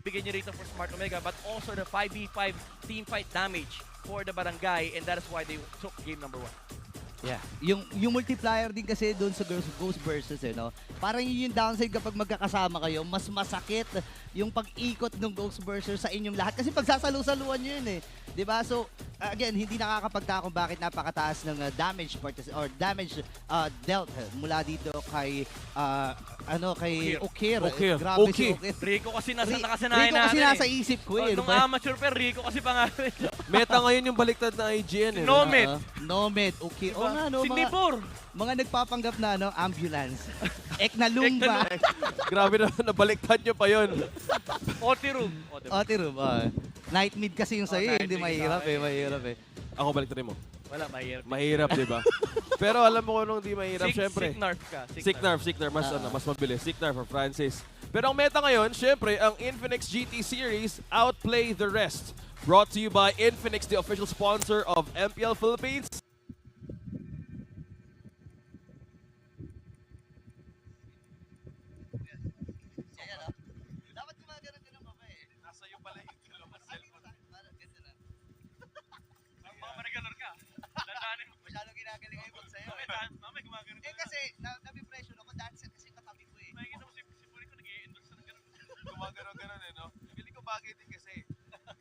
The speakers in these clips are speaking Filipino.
bigyan niyo rito for Smart Omega, but also the 5v5 team fight damage for the Barangay, and that is why they took game number 1. Yeah. Yung multiplier din kasi doon sa Ghost versus no. Parang yun yung downside kapag magkakasama kayo, mas masakit yung pag-ikot ng Ghost versus sa inyong lahat kasi pagsasalu-saluan nyo yun eh. 'Di ba? So again, hindi nakakapagtaka kung bakit napakataas ng damage or damage dealt mula dito kay kay Okir. Grabe si Okir. Rico kasi nakasanayan Rico kasi natin nasa isip ko eh. Nung amateur pero Rico kasi pangalan. Meta ngayon yung baliktad ng IGN eh. Nomad. Nomad, okay. Diba? Oo nga, no, Si Nipor. mga nagpapanggap na ambulance. Eknalumba. Grabe na, nabaliktad nyo pa yun. Otirum. Otirum, night mid kasi yung sa'yo, night hindi mid mahirap sa akin. mahirap eh. Ako baliktad mo. Wala, mahirap. Mahirap, di ba? Pero alam mo kung anong di mahirap, syempre. Signarf ka. Signarf. Mas mabilis. Signarf for Francis. Pero ang meta ngayon, syempre, ang Infinix GT Series, Outplay the Rest. Brought to you by Infinix, the official sponsor of MPL Philippines. Dapat gumagano'n din ang babae. Nasa iyo pala yung dalawang cellphone. Parang ganda na. Mga marigalor ka. Dandanin mo. Masyadong ginagaling ngayon pag sa'yo. Mamay gumagano Eh kasi, nabipresyo ako, dancer kasi katabi ko eh. Makikita mo si Puri ko nag-i-endorse na gano'n. Gumagano-ganon eh, no? Feeling ko bagay din kasi.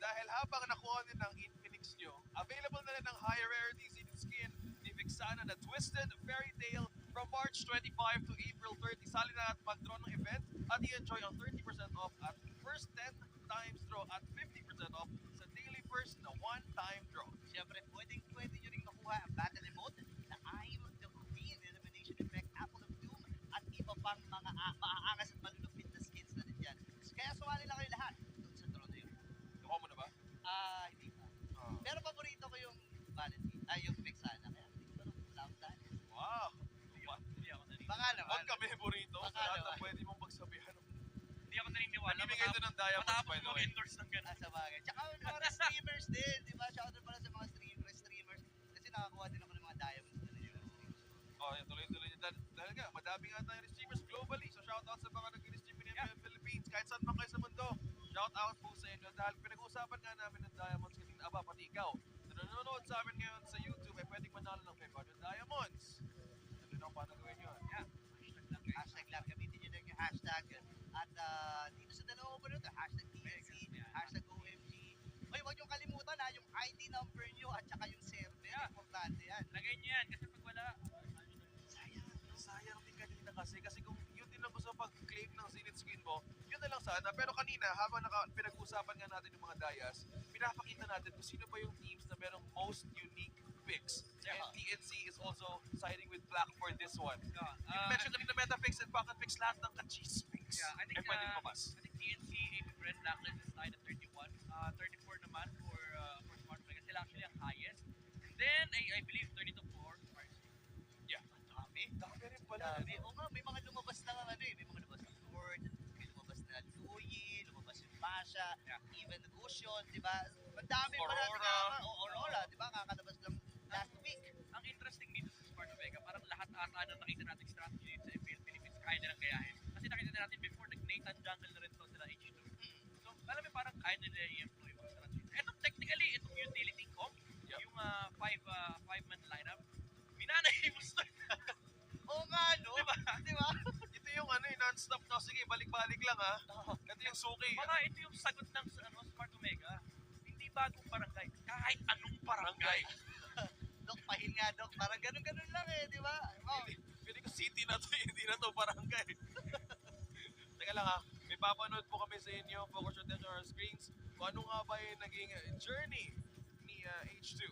Dahil habang nakuha din ng Infinix nyo, available na rin ng high rarity seated skin ni Vixana na Twisted Fairy Tail from March 25 to April 30. Sali na at mag-draw ng event at i-enjoy ang 30% off at first 10 times draw at 50% off sa daily first na one-time draw. Siyempre, pwede nyo rin makuha ang battle emote na I'm the Queen, Elimination Effect, Apple of Doom, at iba pang mga maaangas at malulupit na skins na rin dyan. Kaya sumali lang kayo lahat doon sa draw na yun. Nakuha mo na ba? Hindi pa. Pero paborito ko yung Valentine, yung Vexana. Kaya hindi ko nung love dahil. Wow! Baka naman. Huwag kami burrito. Baka Lahat naman. na pwede mong pagsabihan. Hindi ako naniniwala. Namimigay ito ng diamonds, Matapos by the mo way. endorse ng gano'n. Sa bagay. Tsaka yung mga streamers din, di ba? Shoutout pala sa mga streamers. Kasi nakakuha din ako ng mga diamonds na yung streamers. Oh, yan, tuloy-tuloy niya. Dahil nga, madami nga tayong receivers globally. So shoutout sa mga nag-receive in the Philippines. Kahit saan man kayo sa mundo. Shoutout po sa inyo. Dahil pinag-uusapan nga namin ng diamonds kanina. Aba, pati ikaw. Na nanonood sa amin ngayon sa YouTube ay pwedeng manalo ng 500 diamonds. Ano na paano gawin yun? Yeah. Hashtag lang. Gamitin nyo lang yung hashtag. At dito sa dalawang ko nito, hashtag TNC, hashtag OMG. Hoy, huwag nyo kalimutan yung ID number nyo at saka yung server. Importante yan. Lagay niyo yan kasi pag wala, Sayang din kanina kasi kung yun din ang gusto pag-claim ng Zenith skin mo, yun na lang sana. Pero kanina, habang pinag-usapan nga natin yung mga Dayas, pinapakita natin kung sino ba yung teams na merong most unique picks. And TNC is also siding with Black for this one. You mentioned kanina Metapix and Pocket Picks, lahat ng ka-cheese picks. Yeah, I think, ay pwedeng mamas. I think TNC, Ape Red Blacklist is tied at 31. 34 naman for Smart Omega. Sila actually ang highest. And then, I believe 32 for RC. Yeah. Dami rin pala. Dami. Oo nga, may mga lumabas na nga May mga lumabas na Ford, may lumabas na Louie, lumabas yung Masha, even Gusion, di ba? Madami pa natin Aurora, di ba? Kakalabas lang last week. Ang interesting dito sa Smart Omega, parang lahat ata ng nakita natin strategy dito sa MPL Philippines, kaya nilang gayahin. Kasi nakita na natin before, nag-Nathan Jungle na rin to sila H2. So, alam mo parang kaya nila i-employ yung mga strategy. Ito, technically, itong utility comp, yung 5-man lineup, minanahimos na. Oo nga, no? Di ba? Ito yung non-stop na. Sige, balik-balik lang ha. Ito yung suki. Baka ito yung sagot ng Smart Omega. Hindi bagong barangay, kahit anong barangay. Dok, pahinga, Dok. Parang ganun-ganun lang di ba? Pili ko city na to, hindi na to barangay. Teka lang ha, may papanood po kami sa inyo. Focus your attention on our screens. Kung ano nga ba yung naging journey ni H2.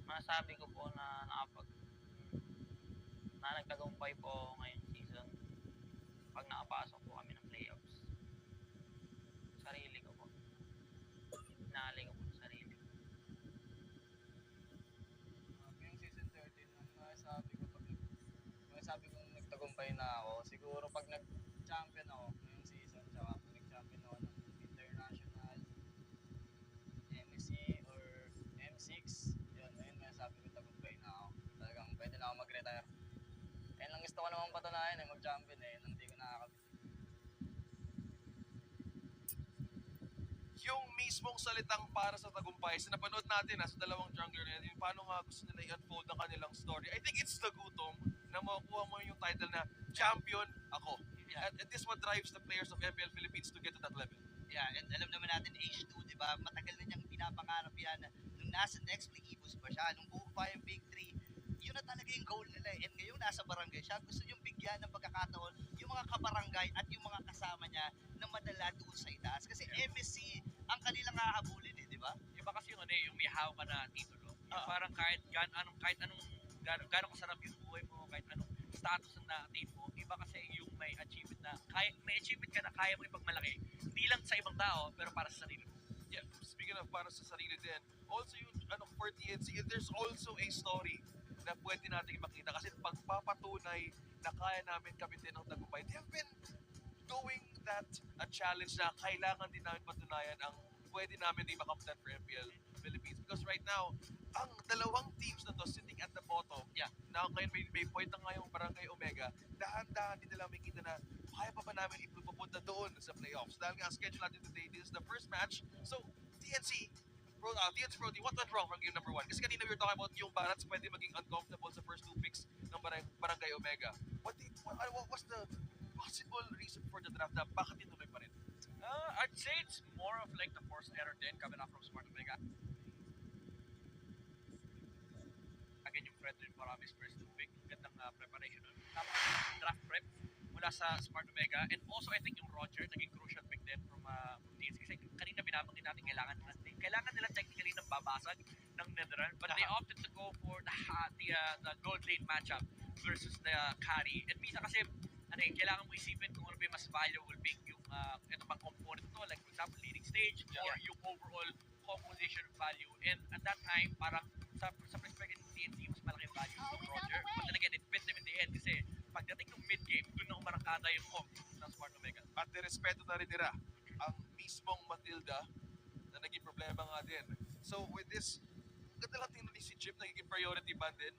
Masasabi ko po na nagtagumpay po ako ngayong season pag nakapasok po kami ng playoffs. Sarili ko po. Inaalay ko po sa sarili ko. Yung season 13, masasabi kong nagtagumpay na ako. Siguro pag nag-champion ako ngayong season, tsaka pag nag-champion ako ng international MSC or M6, yun masasabi ko tagumpay na ako. Talagang pwede na ako mag-retire. Ayun lang gusto ko naman patunayan mag-champion nang di mismong salitang para sa tagumpay. Sa napanood natin sa dalawang jungler na yan, yung paano nga gusto nila i-unfold ang kanilang story. I think it's the gutom na makukuha mo yung title na champion ako. Yeah. And this what drives the players of MPL Philippines to get to that level. Yeah, and alam naman natin H2, di ba? Matagal na niyang pinapangarap yan. Nung nasa next play Eagles pa siya, nung buo pa yung Big 3, yun na talaga yung goal nila. And ngayon nasa barangay siya, gusto niyong bigyan ng pagkakataon yung mga kabarangay at yung mga kasama niya na madala doon sa itaas. Kasi MSC ang kanilang hahabulin di ba? Iba kasi yung yung may hawak ka na titulo. Yung parang kahit anong gano'ng kasarap yung buhay mo, kahit anong status na na-attain mo, iba kasi yung may achievement na may achievement ka na kaya mo ipagmalaki. Hindi lang sa ibang tao, pero para sa sarili mo. Yeah, speaking of para sa sarili din, also yung for TNC, there's also a story na pwede natin makita kasi pagpapatunay na kaya namin kapitin ng tagumpay. They have been doing that a challenge na kailangan din namin patunayan ang pwede namin din makapitan for MPL Philippines. Because right now, ang dalawang teams na to sitting at the bottom, na ngayon may point na ngayong Barangay Omega, dahan-dahan din nila makikita na kaya pa ba namin ipupunta doon sa playoffs. Dahil nga, schedule natin today, this is the first match. So, TNC Pro Team, what went wrong from game number 1? Kasi kanina we were talking about yung Barats pwede maging uncomfortable sa first 2 picks ng Barangay Omega. What was the possible reason for the draft na bakit ituloy pa rin? I'd say it's more of like the forced error din coming out from Smart Omega. Again, yung Fred rin Paramis first to pick. Gandang preparation nun. Tapos draft prep mula sa Smart Omega. And also, I think yung Roger, naging crucial pick din from TNC. Kasi kanina binabanggit natin, kailangan nila technically ng babasag ng Netherlands. But they opted to go for the gold lane matchup versus the carry. And minsan kasi, kailangan mo isipin kung ano ba yung mas valuable pick yung ito bang component to, like for example, leading stage or yung overall composition value. And at that time, parang sa perspective ng TNC, mas malaki value from Roger. But then again, it fit them in the end kasi pagdating ng mid-game, doon na umarangkada yung comp ng Smart Omega. At nirespeto na rin nila ang mismong Matilda na naging problema nga din. So with this, ganda lang tingnan ni si Jim, nagiging priority ba din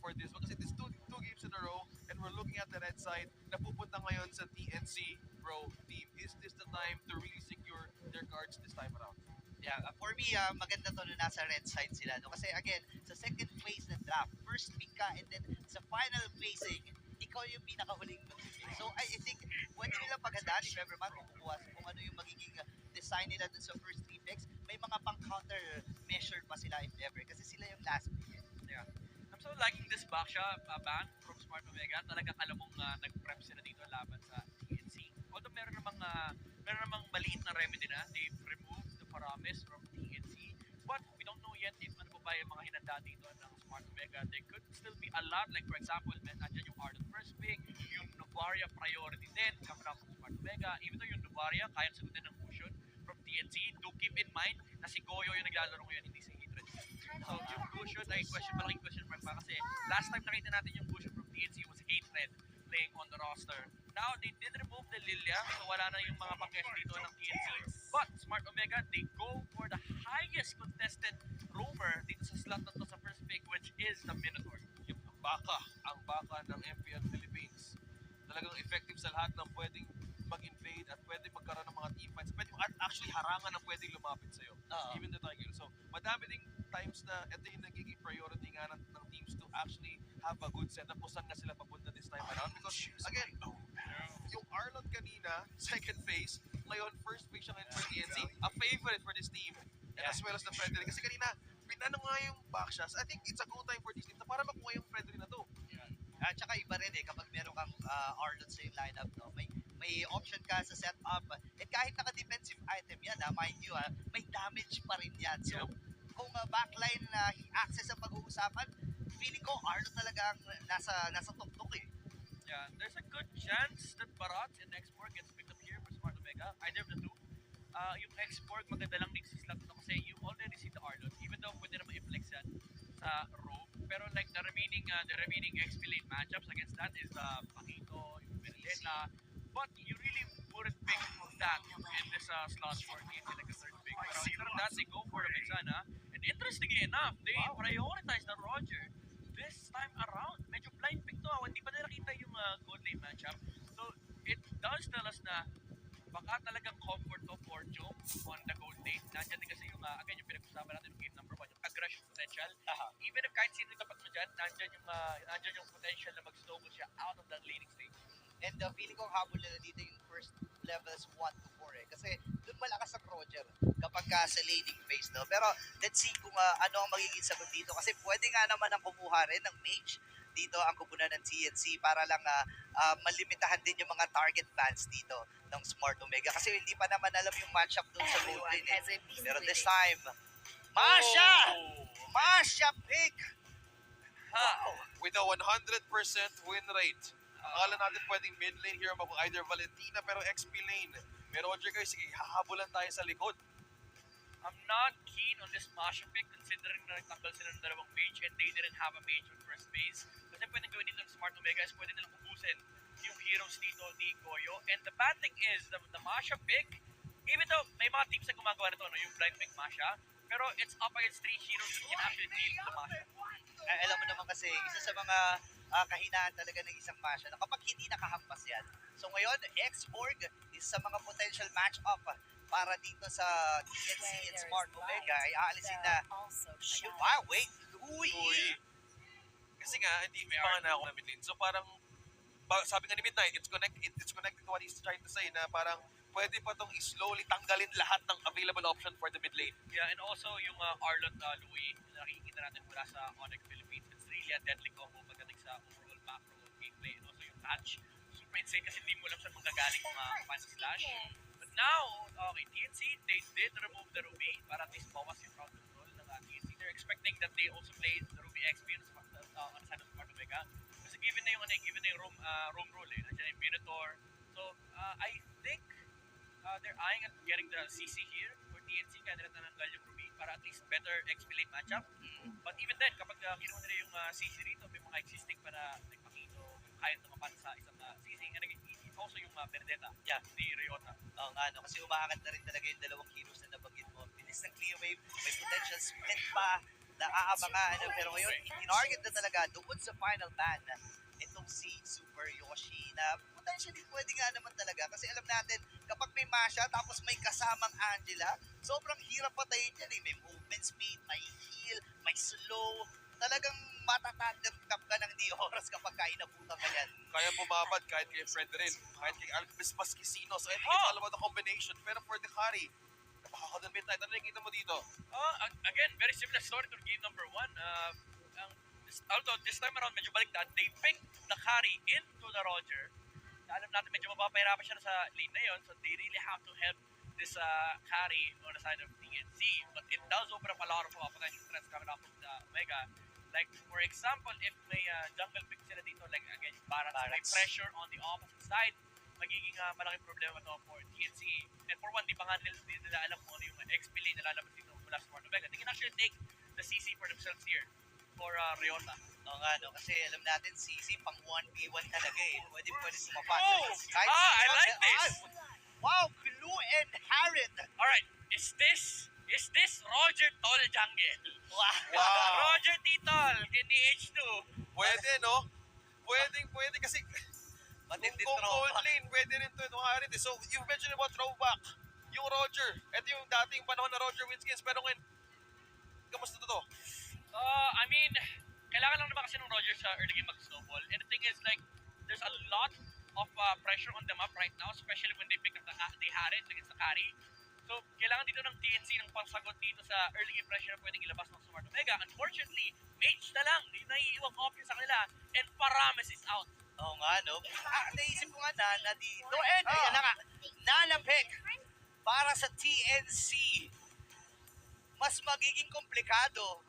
for this one? Kasi it's two games in a row and we're looking at the red side na pupunta ngayon sa TNC Pro Team. Is this the time to really secure their cards this time around? Yeah, for me, maganda to na nasa red side sila. No? Kasi again, sa second phase ng draft, first pick ka and then sa final phasing, ikaw yung pinakahuling mag-pick. So I think, pwede nilang paghandaan if ever man kung ano yung magiging design nila dun sa first 3 picks. May mga pang-counter measure pa sila if ever kasi sila yung last pick. Yeah. I'm so liking this backshot ban from Smart Omega. Talagang alam mong nag-prep sila dito laban sa TNC. Although meron namang maliit na remedy na. They've removed the Paramis from TNC. But we don't know yet if ano ba yung mga hinanda dito ng Smart Omega. There could still be a lot. Like for example, nandiyan yung Ardent first pick, yung Novaria priority din coming out from Smart Omega. Even though yung Novaria kayang sagutin ng fusion from TNC, do keep in mind na si Goyo yung naglalaro ngayon, hindi si Hatred. So yung fusion ay malaking question mark pa kasi last time nakita natin yung fusion from TNC was Hatred playing on the roster. Now, they did remove the Lilia, so wala na yung mga pang-guest dito ng TNC. But Smart Omega, they go for the highest contested roamer dito sa slot na to sa first pick, which is the Minotaur. Yung ang baka ng MPL Philippines. Talagang effective sa lahat ng pwedeng mag-invade at pwedeng magkaroon ng mga teamfights. Pwede actually harangan ng pwedeng lumapit sa'yo. Even the Tiger. So, madami ding times na ito yung nagiging priority nga ng teams to actually have a good setup kung saan nga sila papunta this time around. Because, again, yung Arnold kanina, second phase, ngayon, first phase siya ngayon for TNC, a favorite for this team. And as well as the Frederick. Kasi kanina, pinano nga yung backshots. I think it's a good time for this team na para makuha yung Frederick na to. At saka iba rin kapag meron kang Arnold sa yung lineup, no? May option ka sa setup. At kahit naka-defensive item yan, mind you, may damage pa rin yan. So, kung backline na access ang pag-uusapan, feeling ko Arnold talaga ang nasa tuktok eh. Yeah, there's a good chance that Barat and X-Borg gets picked up here for Smart Omega. Either of the two. Yung X-Borg maganda lang dito sa slot na kasi you already see the Arnold, even though pwede naman i-flex yan sa rope. Pero like the remaining XP lane matchups against that is the Pakito, yung Benedetta. But you really wouldn't pick that in this slot for TNC like a third pick. Pero instead of that, they go for the Vexana. And interestingly enough, they prioritize the Roger this time around. Medyo blind pick to. Hindi pa nila nakita yung gold lane matchup. So it does tell us na baka talagang comfort to for Joe on the gold lane. nandiyan din kasi yung, again, yung pinag-usapan natin yung game number 1, yung aggression potential. Even if kahit sino yung tapat mo dyan, nandiyan yung potential na mag-snowball siya out of that leading stage. And feeling ko ang habol nila dito yung first levels 1 to 4 eh. Kasi doon malakas ang Roger kapag sa laning phase, no? Pero let's see kung ano ang magiging sagot dito. Kasi pwede nga naman ang kumuha rin ng mage dito ang kupunan ng TNC para lang malimitahan din yung mga target bans dito ng Smart Omega. Kasi hindi pa naman alam yung matchup doon sa gold lane eh. Pero this time, Masha! Masha pick! With a 100% win rate. Akala natin pwedeng mid lane hero mo either Valentina pero XP lane. Pero Roger guys, sige, hahabulan tayo sa likod. I'm not keen on this Masha pick considering na nagtanggal sila ng dalawang mage and they didn't have a mage on first base. Kasi pwedeng gawin dito ng Smart Omega is pwede nilang ubusin yung heroes dito ni Goyo. And the bad thing is, the Masha pick, even though may mga teams na gumagawa nito, no, yung blind pick Masha, pero it's up against 3 heroes who can actually deal with the Masha. Alam mo naman kasi, isa sa mga kahinaan talaga ng isang Masha na kapag hindi nakahampas yan. So ngayon, X-Org is sa mga potential match-up para dito sa TNC and Smart Omega ay aalisin na. Ayun, wait, Louie! Kasi nga, hindi pa nga na ako na mid lane. So parang, sabi nga ni Midnight, it's connected to what he's trying to say na parang pwede pa itong slowly tanggalin lahat ng available option for the mid lane. Yeah, and also yung Arlot Louis na nakikita natin mula sa Onyx Philippines, it's really a deadly combo pagdating sa overall macro gameplay. And also yung touch, super insane kasi hindi mo alam saan manggagaling yung final slash. But now, okay, TNC, they did remove the Ruby para at least bawas yung crowd control ng TNC. They're expecting that they also play the Ruby XP on the side of Smart Omega. Kasi given na yung roam rule eh, nandiyan yung Minotaur. So, I think they're eyeing at getting the CC here for TNC kaya nila tananggal yung Ruby para at least better XP lane matchup. But even then, kapag kinuha nila yung CC rito, may mga existing pa na nagpakito kaya tumapan sa isang CC. And again, also yung Benedetta, ni Ryota. Oo nga, no? Kasi umaangat na rin talaga yung dalawang heroes na nabanggit mo. Bilis ng clear wave, may potential split pa na aabangan. Pero ngayon, tinarget na talaga doon sa final ban itong si Super Yoshi na potentially pwede nga naman talaga kasi alam natin kapag may Masha tapos may kasamang Angela, sobrang hirap patayin yan eh. May movement speed, may heal, may slow. Talagang matatandem-cap ka ng di oras kapag inabutan ka yan. Kaya bumabad kahit kay Fred rin, kahit kay Alvis Pasquisino. So I think it's all about the combination. Pero for the carry, napakakadang Midnight. Ano nakikita mo dito? Again, very similar story to game number 1. Although this time around medyo baliktad, they picked the carry into the Roger. Alam natin medyo mapapahirapan siya sa lane na yun, so they really have to help this carry on the side of TNC. But it does open up a lot of potential threats coming off of the Omega. Like, for example, if may jungle pick sila dito, like again, Barracks, may pressure on the opposite side, magiging malaking problema to for TNC. And for one, di pa nga nila alam kung ano yung XP lane na lalabas dito mula sa Smart Omega. They can actually take the CC for themselves here for Ryota. Oo nga, no? Kasi alam natin, CC pang 1v1 talaga eh. Pwede sumapat. I like this! Wow, Clue and Harrod! Alright, is this Roger Tol Jungle? Wow! Roger Titol, KDH2. Pwede, no? Pwede kasi Matindi kung trauma. gold lane, pwede rin ito itong Harit. So, you mentioned about throwback. Yung Roger. Ito yung dating panahon na Roger Winskins. Pero ngayon, kamusta to? I mean, kailangan lang naman kasi ng Roger sa early game mag-snowball. And the thing is, like, there's a lot of pressure on them up right now, especially when they pick up the Harit against the carry. So, kailangan dito ng TNC ng pangsagot dito sa early game pressure na pwedeng ilabas ng Smart Omega. Unfortunately, mage na lang. Yung naiiwang option sa kanila. And Paramis is out. Oo nga, no? Naisip ko nga na dito. And, ayan na nga, Nana-pick para sa TNC. Mas magiging komplikado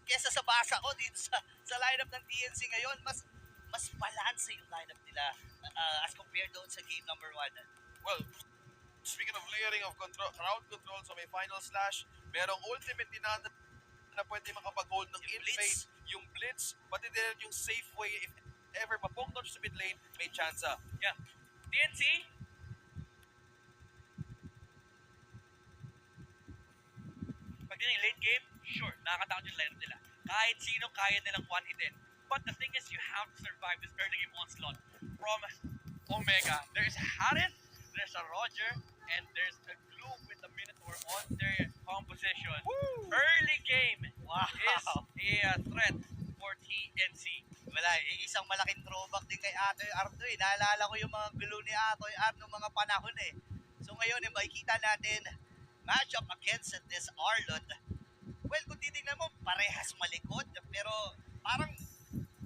kesa sa basa ko dito sa lineup ng TNC ngayon. Mas balanse yung lineup nila as compared doon sa game number 1. Well, speaking of layering of crowd control, so may final slash, merong ultimate din na pwede makapag-hold ng in-phase, yung blitz, pati din yung safe way if ever mapong doon sa mid lane, may chance. Yeah. TNC, pag din yung late game, sure, nakakatakot yung lineup nila. Kahit sino, kaya nilang one-hitin. But the thing is, you have to survive this early game onslaught from Omega. There's a Harit, there's a Roger, and there's a Gloom with the Minotaur on their composition. Early game is a threat for TNC. Wala, isang malaking throwback din kay Atoy Ardo eh. Naalala ko yung mga glue ni Atoy Ardo noong mga panahon eh. So ngayon, makikita natin matchup against this Arlot. Well, kung titignan mo, parehas malikod. Pero parang,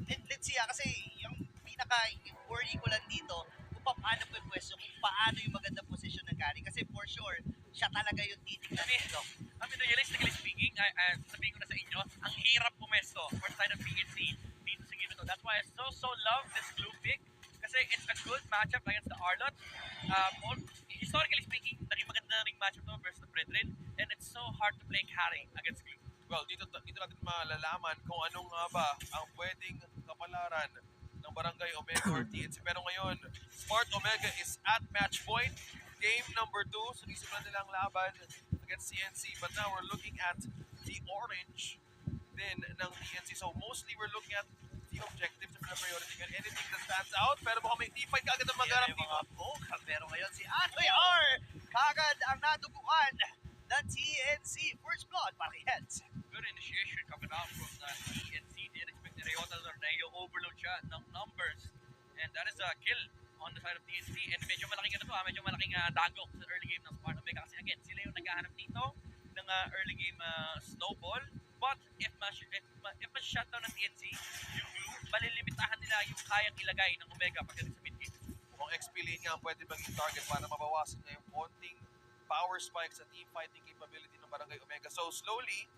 let's see kasi yung pinaka-worry ko lang dito, kung paano po yung pwesto, kung paano yung magandang position ng carry. Kasi for sure, siya talaga yung titignan dito. I mean, realistically speaking, sabihin ko na sa inyo, ang hirap pumesto for side of PNC dito sa game na to. That's why I so love this Gloom pick kasi it's a good matchup against the Arlot. Historically speaking, naging maganda ring matchup to versus the Brethren, and it's so hard to play carry against Gloom. Well, dito natin malalaman kung anong nga ba ang pwedeng kapalaran ng Barangay Omega or TNC. Pero ngayon, Smart Omega is at match point. Game number 2. So, nisimulan nila ang laban against TNC. But now we're looking at the orange din ng TNC. So, mostly we're looking at the objectives of the priority and anything that stands out. Pero baka may teamfight kagad ang magharap Yan yung dito. mga poke. Pero ngayon si Atoy R, kagad ang naduguan ng TNC. First blood, Parihens. Good initiation coming out from the TNC. Didn't expect the Ryota Tornado overload siya ng numbers. And that is a kill on the side of TNC. And medyo malaking medyo malaking dagok sa early game ng Smart Omega. Kasi again, sila yung naghahanap dito ng early game snowball. But if ma-shutdown ng TNC, yung Glue, malilimitahan nila yung kayang ilagay ng Omega pagdating sa mid-game. Kung XP lane nga ang pwede maging target para mabawasan nga yung konting power spike sa team fighting capability ng Barangay Omega. So slowly,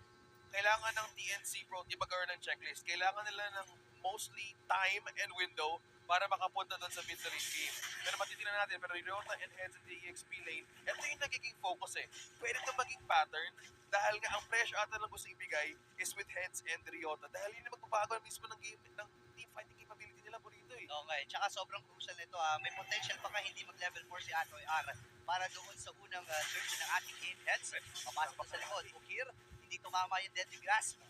kailangan ng TNC Pro Team magkaroon ng checklist. Kailangan nila ng mostly time and window para makapunta doon sa mid-range game. Pero matitignan natin, pero Ryota and Heads in the EXP lane, ito yung nagiging focus eh. Pwede ito maging pattern dahil nga ang pressure ata lang gusto ibigay is with Heads and Ryota. Dahil yun yung magbabago mismo ng game, ng team fighting capability nila po dito eh. Okay, tsaka sobrang crucial nito. May potential pa nga hindi mag-level 4 si Atoy R para doon sa unang surge ng ating game heads. Papasok pa sa likod. Ukir, hindi tumama yung deadly grasp.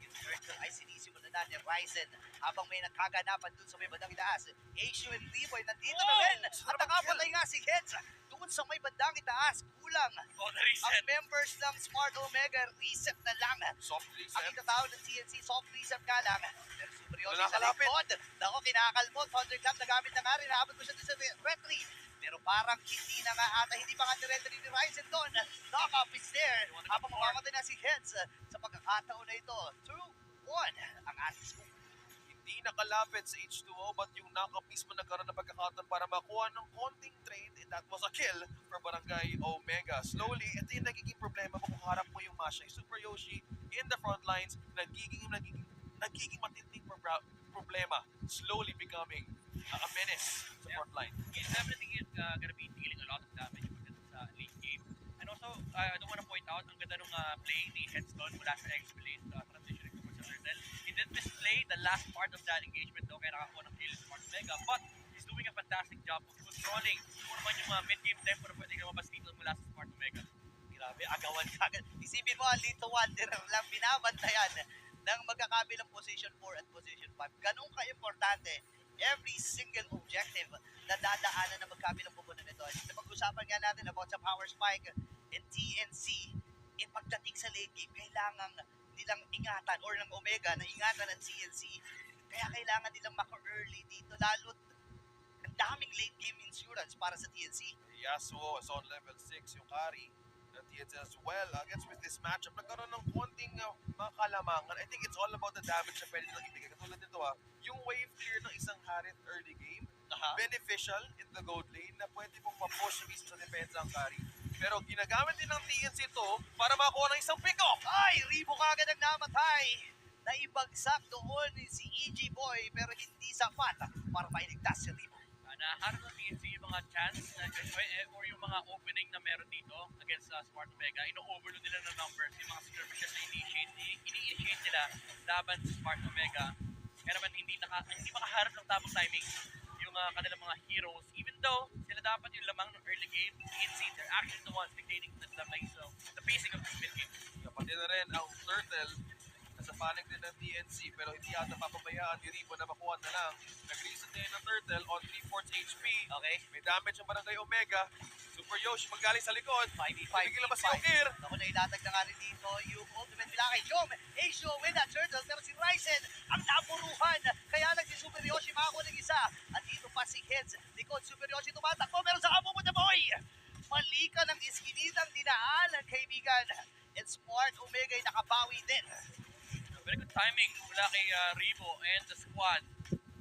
Yung surge ay sinisimulan na ni Ryzen habang may nakaganapan dun sa may bandang itaas. Aishu and Riboy nandito na rin. At nakapatay nga si Heads doon sa may bandang itaas. Kulang. Oh, the Ang reset. members ng Smart Omega, reset na lang. Soft Ang reset. itatawag ng TNC, soft reset ka lang. Pero superiority Wala sa kalapit. likod. Nako, kinakalmot. Thunderclap nagamit na nga rin. Naabot mo siya doon sa retry. Pero parang hindi na nga ata, hindi pa nga ni-retry ni Ryzen doon. Knock-off is there. Habang mamamatay na si Heads sa pagkakataon na ito. 2-1 ang ating scoop. Hindi nakalapit sa H2O but yung knock-up mismo nagkaroon ng pagkakataon para makuha ng konting trade and that was a kill for Barangay Omega. Slowly, ito yung nagiging problema mo kung harap mo yung Masha. Yung Super Yoshi in the front lines, nagiging matinding problema. Slowly becoming a menace sa front line. He's definitely gonna be dealing a lot of damage pagdating sa late game. And also, I don't want to point out, ang ganda nung play ni Headstone mula sa X-Blade, transitioning towards the turtle. He did misplay the last part of that engagement though, kaya nakakuha ng kill Smart Omega. But he's doing a fantastic job of controlling kung naman yung mid-game tempo na pwede lumabas dito mula sa Smart Omega. Grabe, agawan kagad. Isipin mo, ang Lito Wanderer lang binabantayan ng magkakabilang position 4 at position 5. Ganun ka-importante every single objective na dadaanan ng magkabilang pupunan nito. Napag-usapan nga natin about sa power spike and TNC. Pagdating sa late game, kailangan nilang ingatan or ng Omega na ingatan ng TNC. Kaya kailangan nilang maka-early dito. Lalo't ang daming late game insurance para sa TNC. Yasuo is on level 6, yung Kari ng TNC as well. Against with this matchup, nagkaroon ng konting mga kalamangan. I think it's all about the damage na pwede nilang ibigay. Katulad nito yung wave clear ng isang Harith early game, beneficial in the gold lane na pwede mong ma-push mismo sa depensa ang Kari. Pero ginagamit din ng TNC ito para makakuha ng isang pick-off. Ay, Ribo kagad ang namatay. Naibagsak doon si EG Boy pero hindi sapat para mailigtas si Ribo. Naharap ng TNC yung mga chance or yung mga opening na meron dito against Smart Omega. Ino-overload nila ng numbers, yung mga skirmishes na ini-initiate nila laban sa Smart Omega. Kaya naman hindi makaharap ng tamang timing yung kanilang mga heroes. Even though sila dapat yung lamang ng early game, TNC, they're actually the ones dictating the pacing of this mid game. Kapatid na rin ang Turtle. Nasa panig din ng TNC pero hindi yata papabayaan ni Ribo na makuha na lang. Nag-reset ngayon ng Turtle on 3/4 HP. Okay. May damage ang Barangay Omega. Super Yoshi magaling sa likod. 5v5. Bigil labas si Okir. Ako na ilatag na nga rin dito yung ultimate nila kay Jom. Ace with that turtle pero si Ryzen ang napuruhan. Kaya nagsi-Super Yoshi makakuha ng isa. At dito pa si Heads. Likod Super Yoshi tumatakbo pero sa amo mo na boy. Mali ka ng iskinitang dinaanan kaibigan. And Smart Omega ay nakabawi din. Very good timing mula kay Rivo and the squad.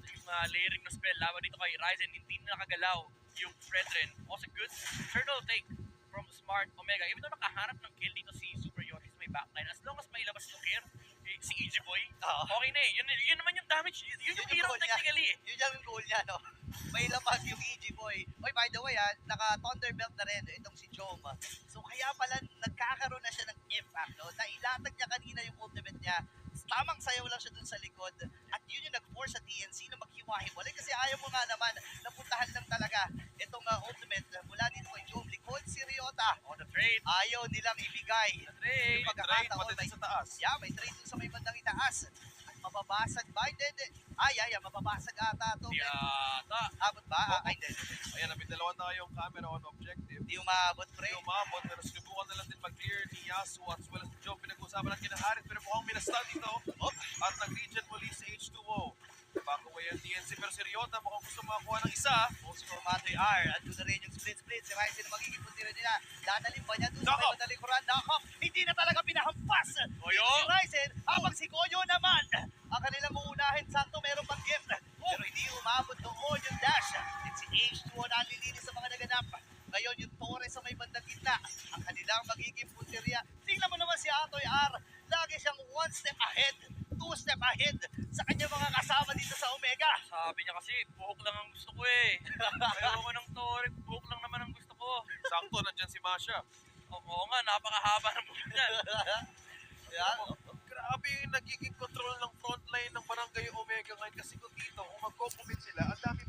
Yung layering na spell laban dito kay Ryzen, hindi na nakagalaw yung Brethren. Also good turtle take from Smart Omega. Even though nakahanap ng kill dito si Super Yoshi sa may backline, as long as may labas yung Kir, si EG Boy, okay na eh. Yun naman yung damage. Yun yung hero goal niya. technically eh. Yun yung goal niya, no? May lapas yung EG Boy. Oy, by the way, naka-Thunderbelt na rin itong si Jom. So, kaya pala nagkakaroon na siya ng impact, no? Nailatag niya kanina yung ultimate niya. Tamang sayaw lang siya dun sa likod. At yun yung nag-force sa TNC na maghiwa-hiwalay. Kasi ayaw mo nga naman, napuntahan lang talaga itong ultimate mula dito kay Jom. Likod si Ryota. On the trade. Ayaw nilang ibigay. Trade. May trade pati sa taas. Yeah, may trade dun sa may bandang itaas. At mababasag ba? Hindi. Mababasag ata ito. Yata. Abot ba? Hindi. Ayan, may dalawa na yung camera on objective. Hindi umabot, pre. Hindi umabot, pero sinubukan na lang din mag-clear ni Yasuo as well as ni Joe. Pinag-usapan lang kinaharit, pero mukhang minastan dito. At nag-regen muli sa H2O. Back-away ang TNC, pero si Ryota mukhang gusto makakuha ng isa. Si Formato R. At doon na rin yung split-split. Si Ryzen na magiging puntira nila. Dadalhin ba niya doon sa may madaling kuran? Nakop! Hindi na talaga pinahampas! Goyo! Si Ryzen, habang si Goyo naman, ang kanilang uunahin, sakto meron pang gift. Pero hindi umabot doon yung dash. At si H2O na nalilinis sa mga naganap. Ngayon yung Torres sa may bandang gitna. Ang kanilang magiging punteriya. Tingnan mo naman si Atoy R. Lagi siyang one step ahead, two step ahead sa kanyang mga kasama dito sa Omega. Sabi niya kasi, buhok lang ang gusto ko eh. Ayoko ng Torre, buhok lang naman ang gusto ko. Sakto, nandyan si Masha. Oo nga, napakahaba ng buhok niya. Yan. Grabe yung nagiging control ng frontline ng Barangay Omega ngayon kasi kung dito, kung mag-commit sila, ang dami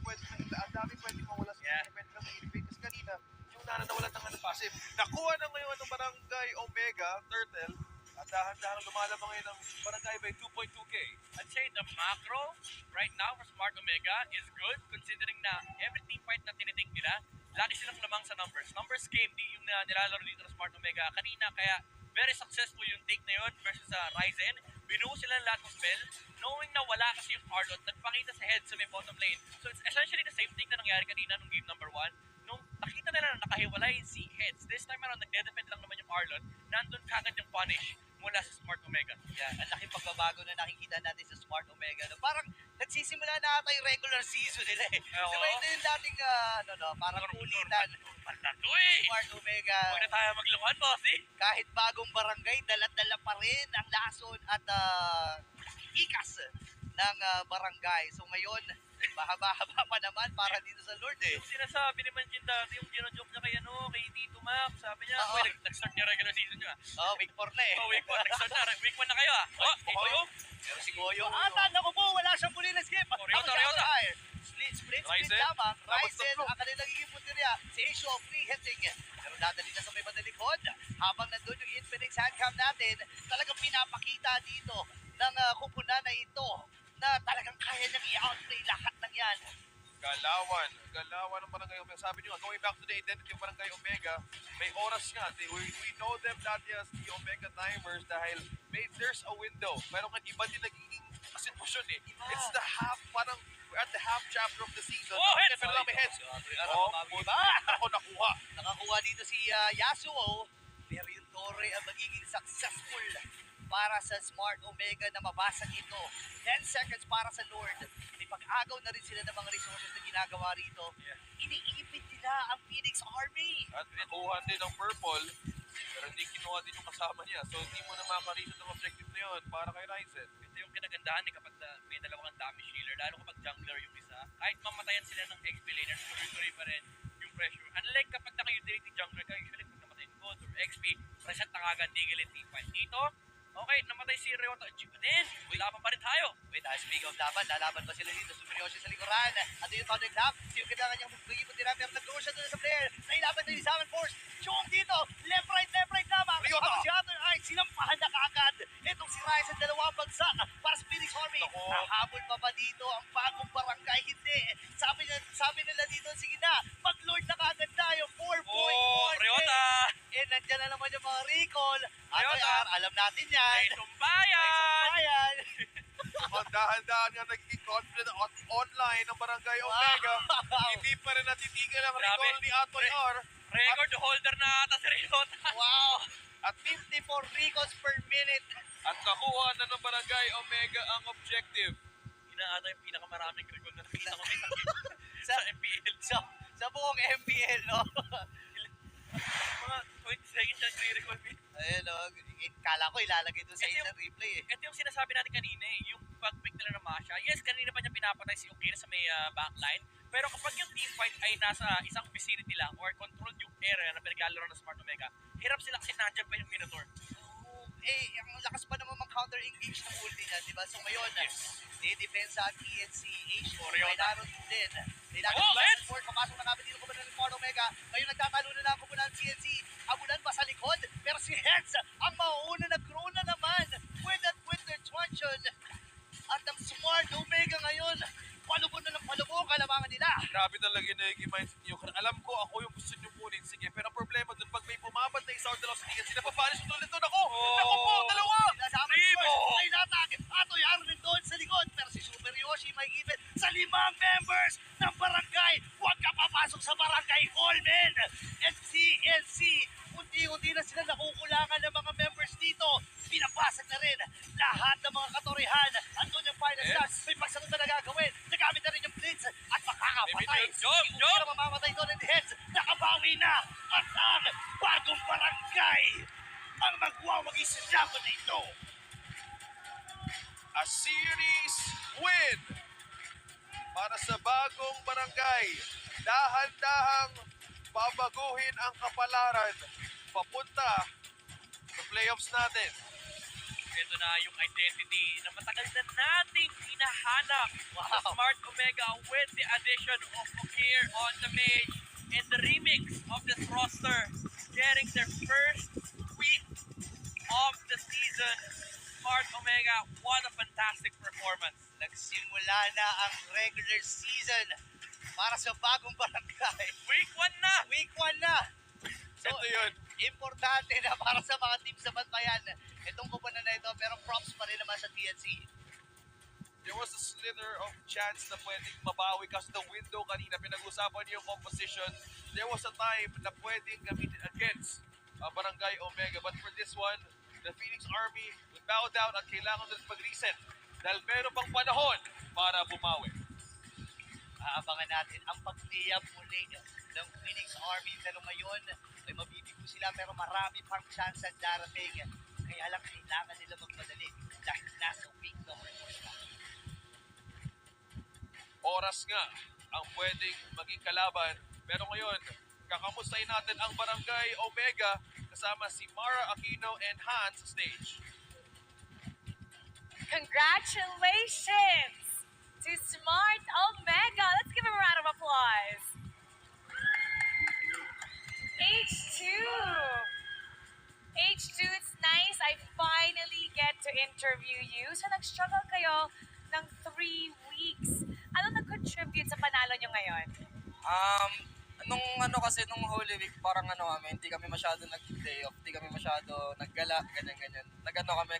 pwede mawala sa event ng event kasi kanina, yung nawalan ng passive. Nakuha na ngayon ng Barangay Omega, Turtle, at dahan-dahan lumalabang ngayon ng Barangay by 2.2k. I'd say the macro right now for Smart Omega is good considering na every team fight na tiniting nila, lagi silang lamang sa numbers. Numbers game, di yung nilalaro dito ng Smart Omega kanina, kaya very successful yung take na yun versus Ryzen. Binuo sila lahat ng spell, knowing na wala kasi yung Arlot, nagpakita sa head sa may bottom lane. So it's essentially the same thing na nangyari kanina nung game number 1. Nung nakita nila na nakahiwalay si Heads, this time around nagde-defend lang naman yung Arlot, nandun kagad yung punish mula sa Smart Omega. Yeah, ang laking pagbabago na nakikita natin sa Smart Omega. No? Parang nagsisimula na ata yung regular season nila eh. Oo. Diba ito yung dating, parang kulitan. Palato eh! Smart Omega, Huwag na tayo magluhan, bossy! kahit bagong barangay, dala-dala pa rin ang lason at ikas ng barangay. So ngayon, mahaba-haba pa naman para dito sa Lord eh. Yung sinasabi ni Manjin dati, yung ginojoke niya kay Tito Mac, sabi niya, Oo. nag-start niya regular season niya. Week 4 na eh. Week 1, nag-start na. Week 1 na kayo ah. Ito yung Pero si Goyo, naku po, wala siyang puli na skip. Ryota. Split Ryzen, lamang. tapos Ryzen, tatlo. ang kanilang nagiging punteriya. Si Aisho, free hitting. Pero dadali na sa may madalikod. Habang nandun yung Infinix handcam natin, talagang pinapakita dito ng kupunan na ito na talagang kaya niyang i-outplay lahat ng yan. Galawan ng Barangay Omega. Sabi nyo nga, going back to the identity of Barangay Omega, may oras nga. We know them dati as the Omega Timers dahil there's a window. Pero kan iba din nagiging sitwasyon eh. It's the half, parang we're at the half chapter of the season. Heads! Pero lang may heads. Ako nakuha. Nakakuha dito si Yasuo. Pero yung Torre ang magiging successful para sa Smart Omega na mabasag ito. 10 seconds para sa Lord. May pag-agaw na rin sila ng mga resources na ginagawa rito. Iniipit nila ang Phoenix Army. At nakuha din ng purple, pero hindi kinuha din yung kasama niya. So hindi mo na makakarito ng objective na yun para kay Ryzen. Ito yung kinagandahan eh kapag may dalawang damage healer, lalo kapag jungler yung isa, kahit mamatayan sila ng XP laner, tuloy-tuloy pa rin yung pressure. Unlike kapag naka-utility jungler ka, usually pag namatay yung gold or XP, reset na kagad, tigil yung team fight. Dito, okay, namatay si Ryota. Then, laban pa rin tayo. Wait, speak of laban, lalaban ba sila dito? Super Yoshi sa likuran. At yung Thunder Clap, yung kailangan niyang magpagipon nila, pero nag-grow siya doon sa player. Nailaban din ni Salmon Force. Chong dito, left right lamang. Riota. Ang si Hunter ay sinampahan na kaagad. Itong si Ryan sa dalawang bagsak para sa Phoenix Army. Naku. Nahabol pa ba dito ang bagong barangay? Hindi. Sabi nila dito, sige na, mag-lord na kaagad tayo. 4 point Oh, Riota! Eh, nandyan na naman yung mga recall. At Riota. alam natin yan. May sumbayan! Ayan. Ang dahan-dahan nga naging confident online ng Barangay Omega. Hindi pa rin natitigil ang Grabe. recall ni Atoy R. Record holder na ata si Riota. Wow. At 54 recalls per minute. At nakuha na ng Barangay Omega ang objective. Inaata yung pinakamaraming record na nakita ko sa MPL. Sa buong MPL, no? Mga 20 seconds siya nire-record. Ayun, no? Kala ko ilalagay doon sa Ito yung- instant replay eh. Ito yung sinasabi natin kanina yung pag-pick nila ng Masha. Yes, kanina pa niya pinapatay si Ukir sa may backline. Pero kapag yung team fight ay nasa isang vicinity lang or controlled yung area na pinaglalaro ng Smart Omega, hirap sila kasi nandiyan pa yung Minotaur. Ang lakas pa naman mag-counter-engage ng ulti niya, di ba? So ngayon, ni-depensa ang TNC, H2, Oriota. may naroon din. Nilagas Oh, back Lens! and forth, papasok na kami dito kumanan ng Smart Omega. Ngayon nagtatalo na lang kumanan ng TNC. Abulan pa sa likod, pero si Heads ang mauuna na grow na naman with that winter truncheon. At ang Smart Omega ngayon, palubog na ng palubog, kalamangan nila. Grabe talaga yung naging mindset niyo. Alam ko ako yung gusto niyo kunin. Sige, pero ang problema dun, pag may bumabat na isa o dalawa sa TNC, napapalis ulit doon ako. Naku po, dalawa! Sinasama Primo! ko, ay natag. Atoy Arvin doon sa likod. Pero si Super Yoshi may ipit sa 5 members ng barangay. Huwag ka papasok sa barangay hall, men. NC, unti-unti na sila nakukulangan ng mga members dito. Pinapasag na rin lahat ng mga katorihan. Andun yung final stats. May pagsagot na nagagawin. Nagamit na rin yung blitz at makakapatay. Jump! Hindi na mamamatay doon in the heads. Nakabawi na at ang bagong barangay ang magwawagi sa laban na ito. A series win para sa bagong barangay. Dahan-dahang babaguhin ang kapalaran papunta sa playoffs natin. Ito na yung identity na matagal na nating hinahanap sa Smart Omega with the addition of Okir on the mage and the remix of this roster getting their first sweep of the season. Smart Omega, what a fantastic performance. Nagsimula na ang regular season para sa bagong barangay. Week 1 na! Week 1 na. So, Ito yun. importante na para sa mga team sa Bantayan. Itong kupunan na ito, pero props pa rin naman sa TNC. There was a slither of chance na pwedeng mabawi kasi the window kanina, pinag-usapan niyo yung composition. There was a time na pwedeng gamitin against Barangay Omega. But for this one, the Phoenix Army would bow down at kailangan ulit mag-reset dahil meron pang panahon para bumawi. Aabangan natin ang pag-tiyap muli ng Phoenix Army. Pero ngayon, ay mabibigo sila pero marami pang chance at darating. Kaya lang kailangan nila magmadali dahil nasa week number 4 na. Oras nga ang pwedeng maging kalaban. Pero ngayon, kakamustahin natin ang Barangay Omega kasama si Mara Aquino and Hans sa stage. Congratulations to Smart Omega. Let's give him a round of applause. H2. H2, it's nice. I finally get to interview you. So nag-struggle kayo ng 3 weeks. Ano nag-contribute sa panalo nyo ngayon? Nung nung Holy Week, parang kami, hindi kami masyado nag-play off, hindi kami masyado naggala, ganyan-ganyan.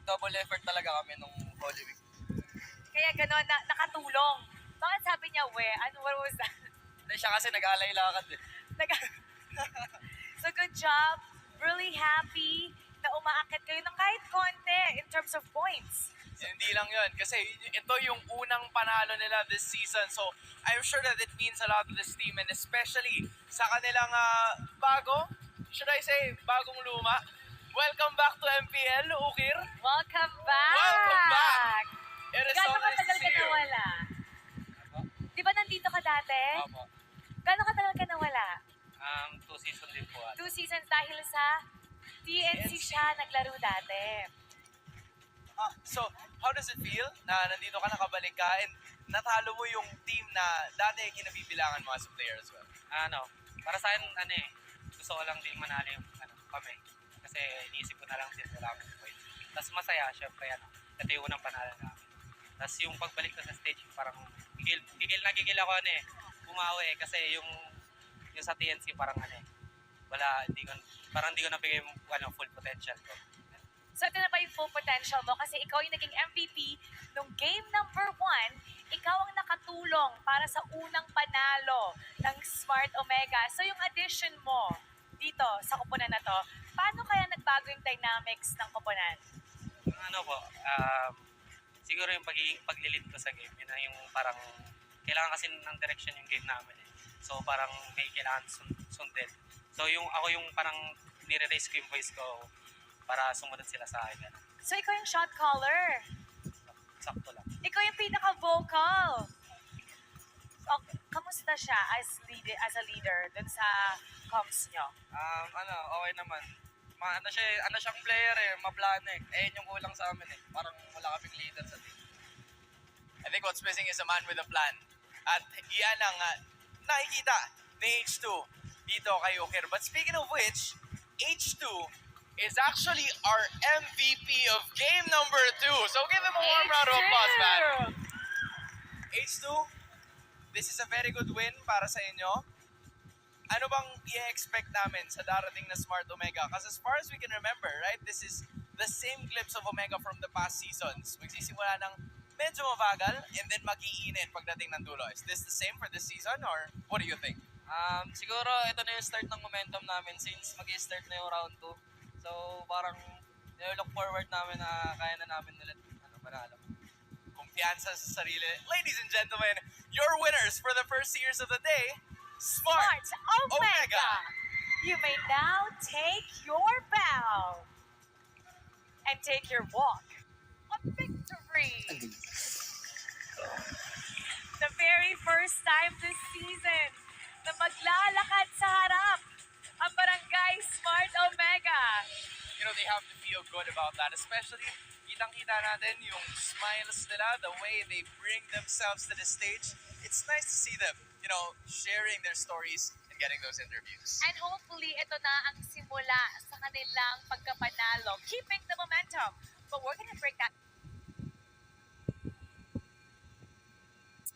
Double effort talaga kami nung Holy Week. Kaya gano'n, nakatulong. Bakit sabi niya, what was that? Hindi siya kasi nag-alay lakad eh. So good job. Really happy na umaakit kayo ng kahit konti in terms of points. Hindi lang yun. Kasi ito yung unang panalo nila this season. So, I'm sure that it means a lot to this team. And especially sa kanilang should I say, bagong luma. Welcome back to MPL, Ukir. Welcome back! Welcome back! It is so Gano'ng nice to katagal ka see you. nawala? Di ba nandito ka dati? Opo. Gano'ng katagal ka nawala? 2 seasons din po. 2 seasons dahil sa TNC siya naglaro dati. So, how does it feel na nandito ka, nakabalik ka, and natalo mo yung team na dati kinabibilangan mo as a player as well? Para sa akin, gusto ko lang din manalo yung kami. kasi iniisip ko na lang din wala akong points. Tapos masaya, syempre ito yung unang panalo namin. Tapos yung pagbalik ko sa stage, parang gigil ako bumawi kasi yung sa TNC parang wala, parang hindi ko nabigay yung full potential ko. So ito na ba yung full potential mo? Kasi ikaw yung naging MVP nung game number 1, ikaw ang nakatulong para sa unang panalo ng Smart Omega. So yung addition mo dito sa koponan na to, paano kaya nagbago yung dynamics ng koponan? Siguro yung paglilid ko sa game, yun na yung parang kailangan kasi ng direction yung game namin So parang may kailangan sundin. So ako yung parang nire-raise ko yung voice ko para sumunod sila sa akin. So ikaw yung shot caller. Sakto lang. Ikaw yung pinaka-vocal. So, kamusta siya as a leader dun sa comms nyo? Okay naman. Siyang player maplano Ayun yung kulang sa amin Parang wala kaming leader sa team. I think what's missing is a man with a plan. At iyan ang nakikita ni H2 dito kay Joker. But speaking of which, H2 is actually our MVP of game number 2. So give him a warm round of applause, man. H2, this is a very good win para sa inyo. Ano bang i-expect namin sa darating na Smart Omega? Because as far as we can remember, right, this is the same glimpse of Omega from the past seasons. Magsisimula ng medyo mabagal and then mag-iinit pagdating ng dulo. Is this the same for this season or what do you think? Siguro ito na yung start ng momentum namin since mag-i-start na yung round 2. So parang look forward namin na kaya na namin ulit manalo. Kumpiyansa sa sarili. Ladies and gentlemen, your winners for the first series of the day, Smart Omega. You may now take your bow and take your walk of victory. The very first time this season na maglalakad sa harap ang Barangay Smart Omega. You know, they have to feel good about that, especially kitang-kita natin yung smiles nila, the way they bring themselves to the stage. It's nice to see them, sharing their stories and getting those interviews. And hopefully, ito na ang simula sa kanilang pagkapanalo, keeping the momentum. But we're gonna break that